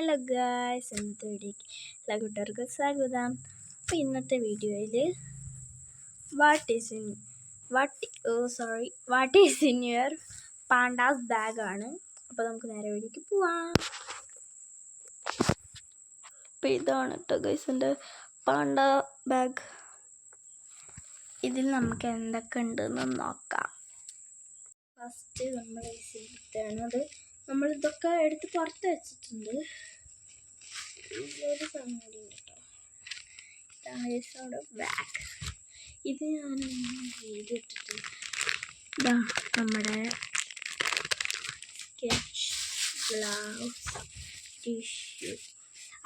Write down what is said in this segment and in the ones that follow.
Hello guys, ഇന്നത്തെ വീഡിയോയ്ക്ക് എല്ലാ കൂട്ടുകാർക്കും സ്വാഗതം. അപ്പോൾ ഇന്നത്തെ വീഡിയോയിൽ what is in your pandas ബാഗാണ്. അപ്പോൾ നമുക്ക് നേരെ വീഡിയോയ്ക്ക് പോവാം. അപ്പോൾ ഇതാണ് കേട്ടോ ഗൈസ് എൻ്റെ പാണ്ട ബാഗ്. ഇതിൽ നമുക്ക് എന്തൊക്കെ ഉണ്ടെന്ന് നോക്കാം. ഫസ്റ്റ് നമ്മൾ എടുത്താണ് നമ്മളിതൊക്കെ എടുത്ത് പുറത്ത് വെച്ചിട്ടുണ്ട്. ഇതൊരു സംഗതി കേട്ടോ, ബാഗ്. ഇത് ഞാൻ എഴുതിയിട്ടിട്ട് ഇതാ നമ്മുടെ സ്കെച്ച് ഗ്ലൗസ് ടിഷ്യൂ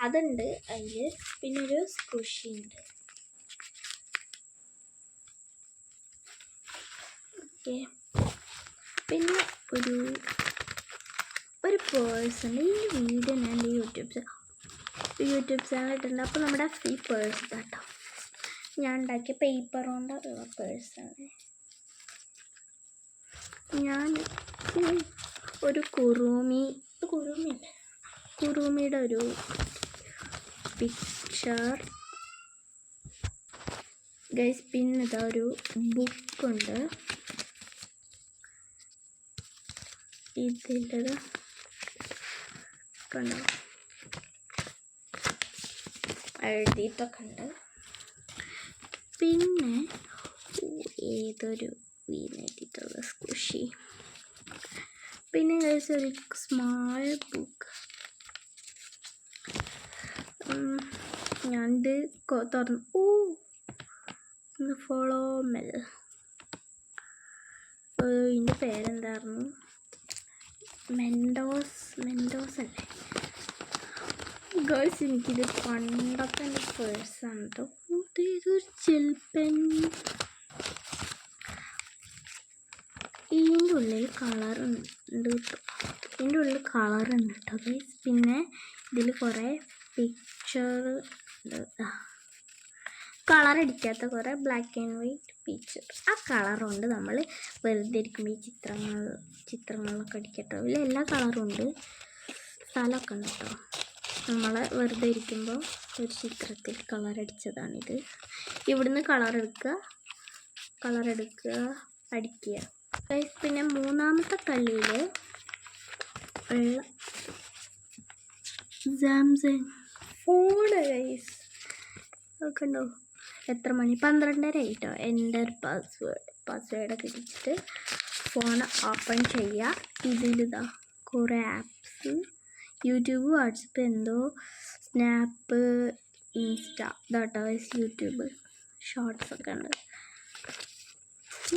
അതുണ്ട് അതിൽ. പിന്നെ ഒരു സ്കുഷി ഉണ്ട്. ഓക്കെ, പിന്നെ ഒരു പേഴ്സുണ്ട്. ഈ വീഡിയോ ഞാൻ യൂട്യൂബ് ചാനൽ ഇട്ടിട്ടുണ്ട്. അപ്പോൾ നമ്മുടെ ഫ്രീ പേഴ്സ് കേട്ടോ, ഞാൻ ഉണ്ടാക്കിയ പേപ്പർ കൊണ്ടുള്ള പേഴ്സാണ്. ഞാൻ ഒരു കുറുമിയുടെ ഒരു പിക്ചർ ഗൈസ്. പിന്നെ ഇതാ ഒരു ബുക്കുണ്ട്. ഇതിൻ്റെ കണ്ടോ, എഴുതിയിട്ടൊക്കെ ഉണ്ട്. പിന്നെ ഏതൊരു വീണെഴുതിയിട്ടുള്ള സ്കുഷി. പിന്നെ ഗൈസ് ഒരു സ്മാൾ ബുക്ക്. ഞാനിത് തുറന്നു. ഫോളോ മെൽ. ഇതിൻ്റെ പേരെന്തായിരുന്നു? മെൻഡോസ് അല്ലേ ഗേൾസ്. എനിക്കിത് പണ്ടൊക്കെ എൻ്റെ പേഴ്സാണ് കേട്ടോ. ഇതൊരു ചിൽപ്പൻ. ഇതിൻ്റെ ഉള്ളിൽ കളറുണ്ട് കേട്ടോ ഗേൾസ്. പിന്നെ ഇതിൽ കുറേ പിക്ചർ ഉണ്ട്. കളറടിക്കാത്ത കുറേ ബ്ലാക്ക് ആൻഡ് വൈറ്റ് പിക്ചർ. ആ കളർ കൊണ്ട് നമ്മൾ വെറുതെ ഇരിക്കുമ്പോൾ ഈ ചിത്രങ്ങളൊക്കെ അടിക്കട്ടോ. ഇതിൽ എല്ലാ കളറും ഉണ്ട്. സ്ഥലമൊക്കെ ഉണ്ട് കേട്ടോ. നമ്മൾ വെറുതെ ഇരിക്കുമ്പോൾ ഒരു ചിത്രത്തിൽ കളറടിച്ചതാണിത്. ഇവിടുന്ന് കളറെടുക്കുക, അടിക്കുക. പിന്നെ മൂന്നാമത്തെ കള്ളിയിൽ ഉള്ള സാംസങ് ഫോണ് ഗൈസ്. ഒക്കെ ഉണ്ടോ? എത്ര മണി? 12:30 ആയിട്ടോ. എൻ്റർ പാസ്വേഡൊക്കെ ഇടിച്ചിട്ട് ഫോൺ ഓപ്പൺ ചെയ്യുക. ഇതിലിതാ കുറേ ആപ്സ്, യൂട്യൂബ്, വാട്സപ്പ്, എന്തോ സ്നാപ്പ്, ഇൻസ്റ്റ, ഇതാട്ടോ യൂട്യൂബ് ഷോർട്സ് ഒക്കെ ഉണ്ട്.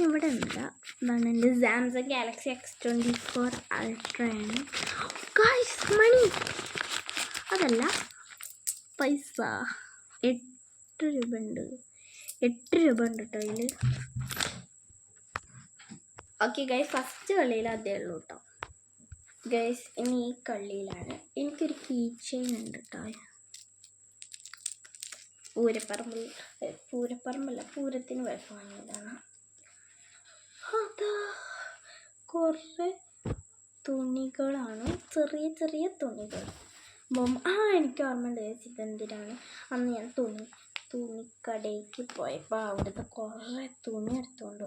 ഇവിടെ എന്താ, ഇതാണ് എൻ്റെ സാംസങ് ഗാലക്സി X24 അൾട്രയാണ് ഗൈസ്. മണി അതല്ല, പൈസ 8 രൂപ ഉണ്ട് കേട്ടോ അതിൽ. ഓക്കെ ഗൈസ്, ഫസ്റ്റ് കള്ളിയിൽ അതേ ഉള്ളൂ കേട്ടോ ഗൈസ്. ഇനി ഈ കള്ളിയിലാണ് എനിക്കൊരു കീ ചെയിൻ ഉണ്ട് കേട്ടോ. പൂരത്തിന് പോയപ്പോൾ വാങ്ങിയതാണ്. അതാ കുറേ തുണികളാണ്, ചെറിയ തുണികൾ. എനിക്ക് ഓർമ്മയുണ്ട് ഇതെന്തിനാണ്. അന്ന് ഞാൻ തുണിക്കടയ്ക്ക് പോയപ്പോൾ അവിടുത്തെ കുറേ തുണി എടുത്തുകൊണ്ട്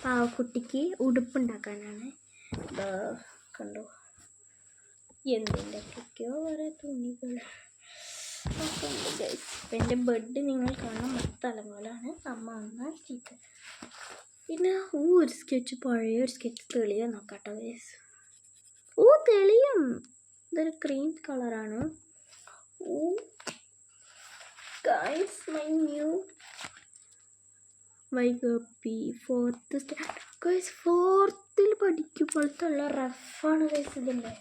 പാവക്കുട്ടിക്ക് ഉടുപ്പുണ്ടാക്കാനാണ്. കണ്ടോ, എന്തിൻ്റെയൊക്കെയോ കുറേ തുണികൾ ഒക്കെ ഉണ്ട് ഗൈസ്. അപ്പം എൻ്റെ ബെഡ് നിങ്ങൾ കാണാൻ മൊത്തം അലങ്കോലാണ്. അമ്മ വന്നാൽ ചീത്ത. പിന്നെ ഒരു സ്കെച്ച്, പഴയ ഒരു സ്കെച്ച് തെളിയാൻ നോക്കാട്ടോ ഗൈസ്. തെളിയും. ഇതൊരു ക്രീം കളറാണ്. ഗൈസ്, മൈ ന്യൂ വൈഗപ്പി 4th ഗൈസ്. 4th പഠിക്കുമ്പോഴത്തുള്ള റഫാണ് ഗൈസ്. ഇതില്ലേ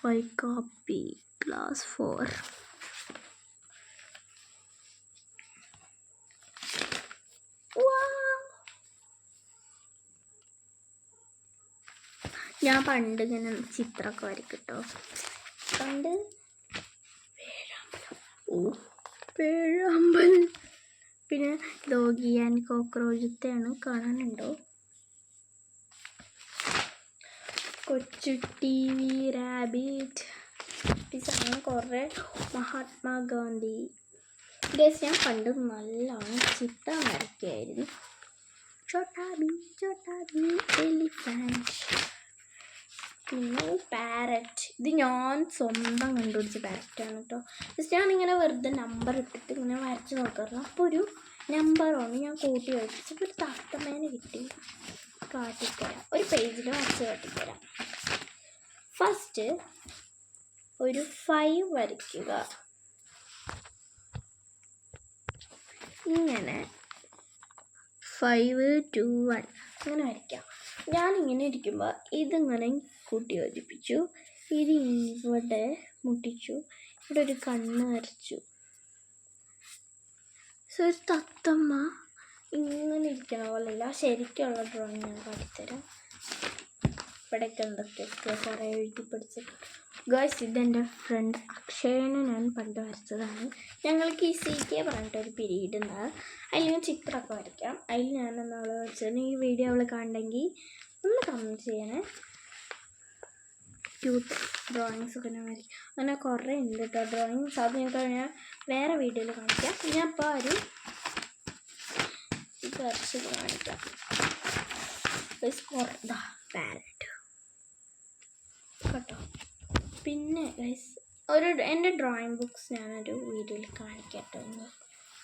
വൈഗപ്പി ക്ലാസ് 4. ഞാൻ പണ്ട് ഇങ്ങനെ ചിത്രമൊക്കെ വരയ്ക്കും കേട്ടോ. പണ്ട് പേഴാമ്പൽ. പിന്നെ ഡോഗി ആൻഡ് കോക്രോച്ചത്തെയാണ്, കാണാനുണ്ടോ? കൊച്ചു TV, റാബിറ്റ്, അങ്ങനെ കുറേ മഹാത്മാഗാന്ധി ഗൈസ് ഞാൻ പണ്ട് നല്ലോണം ചിത്രം വരയ്ക്കുമായിരുന്നു. ചോട്ടാ ഭീം എലിഫന്റ്, പിന്നെ പാരറ്റ്. ഇത് ഞാൻ സ്വന്തം കണ്ടുപിടിച്ച പാരറ്റാണ് കേട്ടോ. ജസ്റ്റ് ഞാനിങ്ങനെ വെറുതെ നമ്പർ ഇട്ടിട്ട് ഇങ്ങനെ വരച്ച് നോക്കാറുണ്ട്. അപ്പോൾ ഒരു നമ്പറാണ് ഞാൻ കൂട്ടി വരച്ചപ്പോൾ ഒരു തത്തമ്മേനെ കിട്ടി. കാട്ടിത്തരാം, ഒരു പേജിൽ വരച്ച് കാട്ടിത്തരാം. ഫസ്റ്റ് ഒരു 5 വരയ്ക്കുക. ഇങ്ങനെ 5 2 1 അങ്ങനെ വരയ്ക്കാം. ഞാനിങ്ങനെ ഇരിക്കുമ്പോൾ ഇതിങ്ങനെ കൂട്ടി യോജിപ്പിച്ചു. ഇത് ഇവിടെ മുട്ടിച്ചു. ഇവിടെ ഒരു കണ്ണ് വരച്ചു. സോ ഒരു തത്തമ്മ ഇങ്ങനെ ഇരിക്കണ പോലെയല്ല, ശരിക്കുള്ള ഡ്രോയിങ് ഞാൻ കാട്ടിത്തരാം. ഇവിടെയൊക്കെ എന്തൊക്കെയൊക്കെ കുറേ എഴുതി പഠിച്ചിട്ട്. ഗേൾസ്, ഇതെൻ്റെ ഫ്രണ്ട് അക്ഷയനെ ഞാൻ പണ്ട് വരച്ചതാണ്. ഞങ്ങൾക്ക് ഈ CK പറഞ്ഞിട്ടൊരു പീരീഡ് ഉണ്ട്. അതിൽ ഞാൻ ചിത്രമൊക്കെ വരയ്ക്കാം. അതിൽ ഞാൻ അവളെ വരച്ചത്. ഈ വീഡിയോ അവൾ കണ്ടെങ്കിൽ ഒന്ന് കമൻറ്റ് ചെയ്യണേ. ക്യൂട്ട് ഡ്രോയിങ്സൊക്കെ ഞാൻ വരയ്ക്കും. അങ്ങനെ കുറേ ഉണ്ട് കേട്ടോ ഡ്രോയിങ്സ്. അത് ഞാൻ വേറെ വീഡിയോയിൽ കാണിക്കാം. ഞാൻ ഇപ്പോൾ ഒരു ഇത് വരച്ചത് കാണിക്കാം. പാരറ്റ് കേട്ടോ. പിന്നെ ഗൈസ് എൻ്റെ ഡ്രോയിങ് ബുക്സ് ഞാനൊരു വീഡിയോയിൽ കാണിക്കട്ടോ.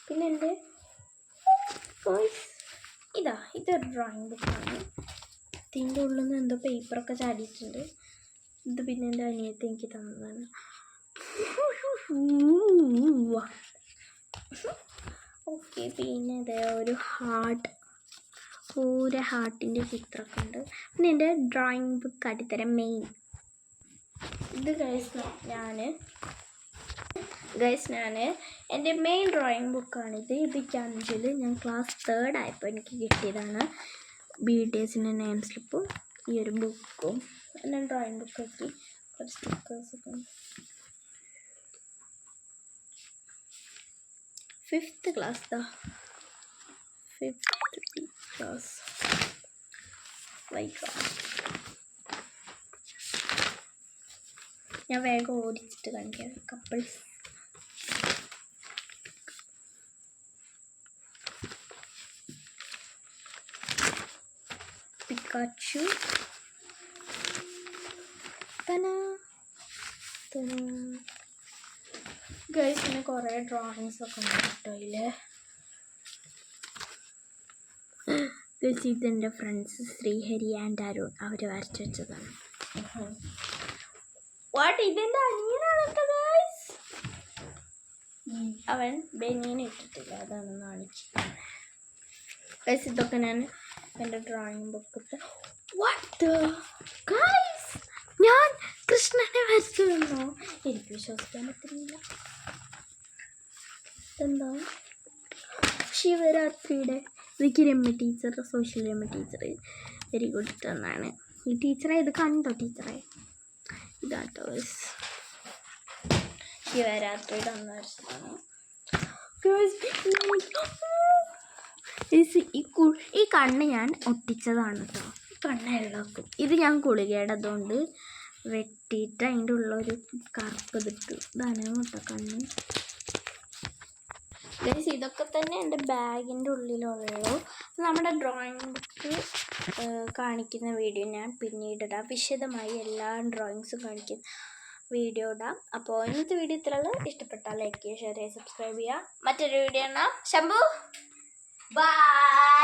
പിന്നെ എൻ്റെ ഇതൊരു ഡ്രോയിങ് ബുക്കാണ്. ഇതിൻ്റെ ഉള്ളിൽ നിന്ന് എന്തോ പേപ്പറൊക്കെ ചാടിയിട്ടുണ്ട്. ഇത് പിന്നെ എൻ്റെ അനിയത്തി എനിക്ക് തന്നതാണ്. ഓക്കെ, പിന്നെ ഇതേ ഒരു ഹാർട്ടിൻ്റെ ചിത്രമൊക്കെ ഉണ്ട്. പിന്നെ എൻ്റെ ഡ്രോയിങ് ബുക്ക് കാട്ടിത്തരാം. മെയിൻ ഇത് ഞാൻ എൻ്റെ മെയിൻ ഡ്രോയിങ് ബുക്കാണിത്. ഇത് 5ൽ ഞാൻ ക്ലാസ് 3rd ആയപ്പോൾ എനിക്ക് കിട്ടിയതാണ്. BTSൻ്റെ നെയിം സ്ലിപ്പും ഈ ഒരു ബുക്കും. എൻ്റെ ഡ്രോയിങ് ബുക്കൊക്കെ കുറച്ച് സ്റ്റിക്കേഴ്സൊക്കെ ഉണ്ട്. 5th ക്ലാസ് ഞാൻ വേഗം ഓടിച്ചിട്ട് കാണിക്കാം. Couples Pikachu guys. പിന്നെ കുറേ ഡ്രോയിങ്സൊക്കെ ഉണ്ട് കേട്ടോ അതിൽ. ഗൈസ്, ഇതെൻ്റെ ഫ്രണ്ട്സ് ശ്രീഹരി ആൻഡ് അരുൺ അവർ വരച്ച് വെച്ചതാണ്. ഇതെൻ്റെ അനിയനാണ് കേട്ടോ ഗൈസ്. അവൻ ബനിയൻ ഇട്ടിട്ടില്ല, അതാണ് കാണിച്ചത് ഗൈസ്. ഇതൊക്കെ ഞാൻ എൻ്റെ ഡ്രോയിങ് ബുക്കത്തെ. ഞാൻ കൃഷ്ണനെ വരച്ചു തന്നോ? എനിക്ക് വിശ്വസിക്കാൻ പറ്റുന്നില്ല. എന്താ ശിവരാത്രിയുടെ എനിക്ക് Ramya teacher, social Ramya teacher very good തന്നാണ്. ഈ ടീച്ചറെ ഇത് കണ്ടോ? ടീച്ചറെ ഇതാട്ടോ ശിവരാത്രി തന്ന വരച്ചതാണ്. ഈ കണ്ണ് ഞാൻ ഒട്ടിച്ചതാണ് കേട്ടോ. കണ്ണ് ഇളക്കും. ഇത് ഞാൻ ഗുളികയുടെ അതുകൊണ്ട് വെട്ടിയിട്ട് അതിൻ്റെ ഉള്ളൊരു കറുപ്പ് ഇതിട്ടു. ഇതാണ് കേട്ടോ കണ്ണ്. ഗൈസ്, ഇതൊക്കെ തന്നെ എൻ്റെ ബാഗിൻ്റെ ഉള്ളിലുള്ളൂ. നമ്മുടെ ഡ്രോയിങ് ബുക്ക് കാണിക്കുന്ന വീഡിയോ ഞാൻ പിന്നീട് ഇടാം. വിശദമായി എല്ലാ ഡ്രോയിങ്സും കാണിക്കുന്ന വീഡിയോ ഇടാം. അപ്പോൾ ഇന്നത്തെ വീഡിയോ ഇത്രയുള്ളൂ. ഇഷ്ടപ്പെട്ടാൽ ലൈക്ക് ചെയ്യുക, ഷെയർ ചെയ്യുക, സബ്സ്ക്രൈബ് ചെയ്യുക. മറ്റൊരു വീഡിയോ കാണാം. ശംഭു ബൈ.